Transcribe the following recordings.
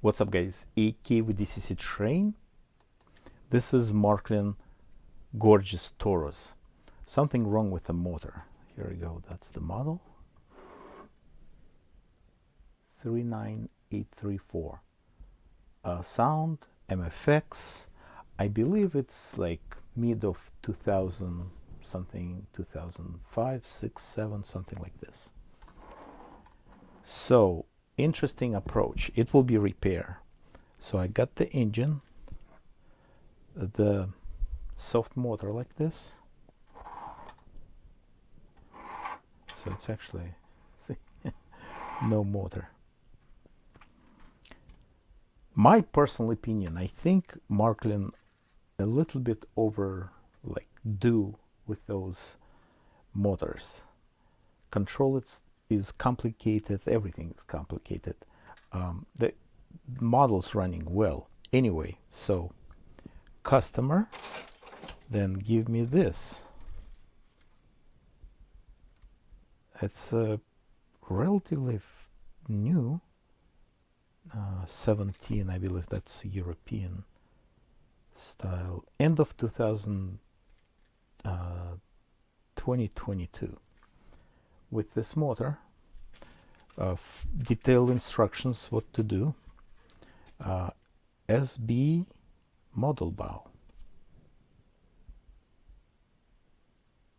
What's up guys, AK with DCC Train. This is Marklin gorgeous Taurus. Something wrong with the motor. Here we go, that's the model 39834. Sound MFX. I believe it's like mid of 2000 something, 2005, 6, 7, something like this. So interesting approach. It will be repair. So I got the engine, the soft motor like this. So it's actually see, no motor. My personal opinion, I think Marklin a little bit do with those motors. Control is complicated, everything is complicated. The model's running well anyway, so customer, then give me this. It's relatively new, 17, I believe that's European style, end of 2022. With this motor, detailed instructions what to do, SB model bow.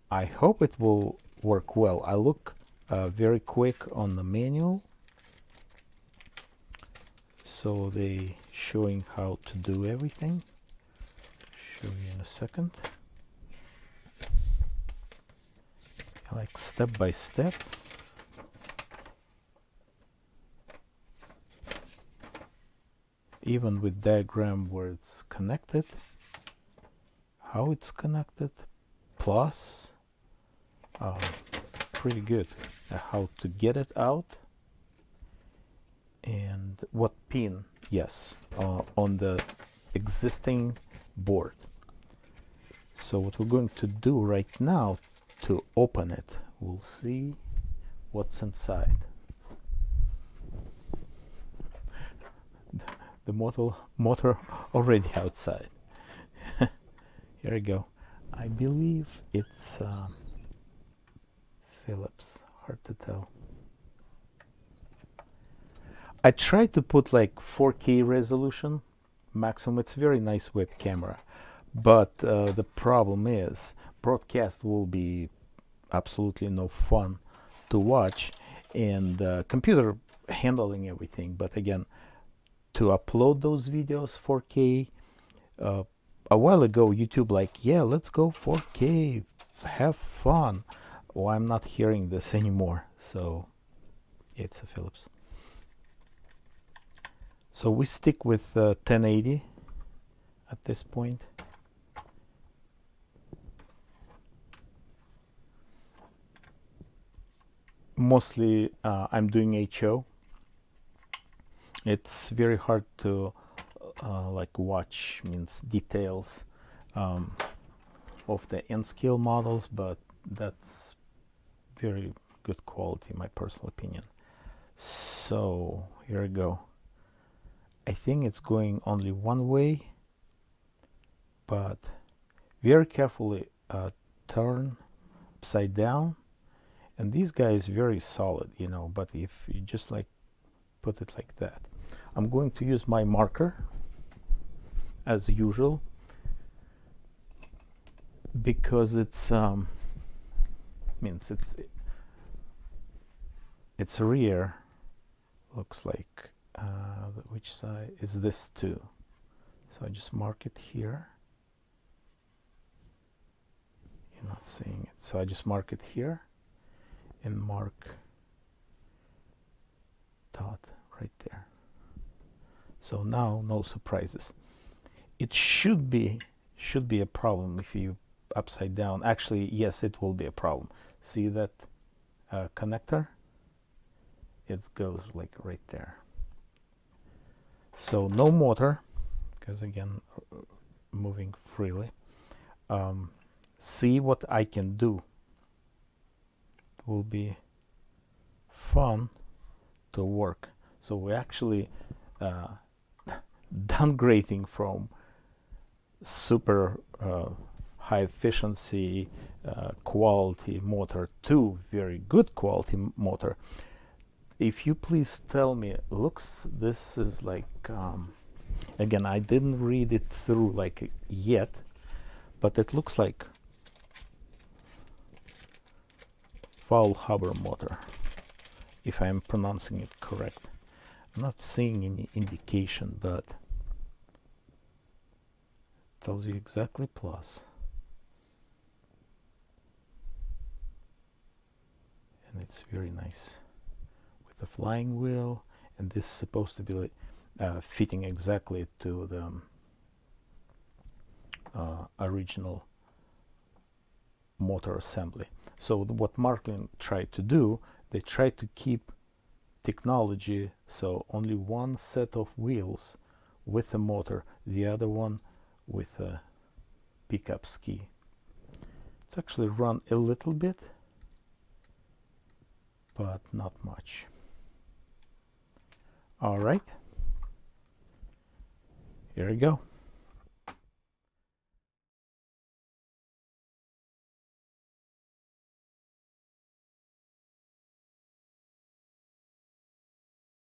I hope it will work well. I look very quick on the manual, so they showing how to do everything. Show you in a second, like step by step. Even with diagram where it's connected, how it's connected, plus pretty good how to get it out and what pin, yes, on the existing board. So what we're going to do right now to open it, we'll see what's inside. The motor already outside. Here we go. I believe it's Philips, hard to tell. I tried to put like 4K resolution maximum. It's very nice web camera, but the problem is broadcast will be absolutely no fun to watch, and computer handling everything. But again, to upload those videos 4K, a while ago YouTube like, yeah, let's go 4K, have fun. Oh, I'm not hearing this anymore, so it's a Philips. So we stick with 1080 at this point. Mostly I'm doing HO. It's very hard to like watch, means details of the N-scale models, but that's very good quality, my personal opinion. So here we go. I think it's going only one way, but very carefully turn upside down. And this guy is very solid, you know, but if you just like put it like that. I'm going to use my marker as usual, because it's it's rear, looks like which side is this too, so I just mark it here. You're not seeing it, so I just mark it here and mark dot right there. So now no surprises. It should be a problem if you upside down. Actually, yes, it will be a problem. See that connector? It goes like right there. So no motor, because again, moving freely. See what I can do. It will be fun to work. So we actually downgrading from super high efficiency quality motor to very good quality motor. If you please tell me, looks, this is like, again, I didn't read it through like yet, but it looks like Faulhaber motor, if I'm pronouncing it correct. I'm not seeing any indication, but tells you exactly plus. And it's very nice with the flying wheel, and this is supposed to be like, fitting exactly to the original motor assembly. So what Marklin tried to do, they tried to keep technology, so only one set of wheels with a motor, the other one with a pickup ski. It's actually run a little bit, but not much. All right, here we go.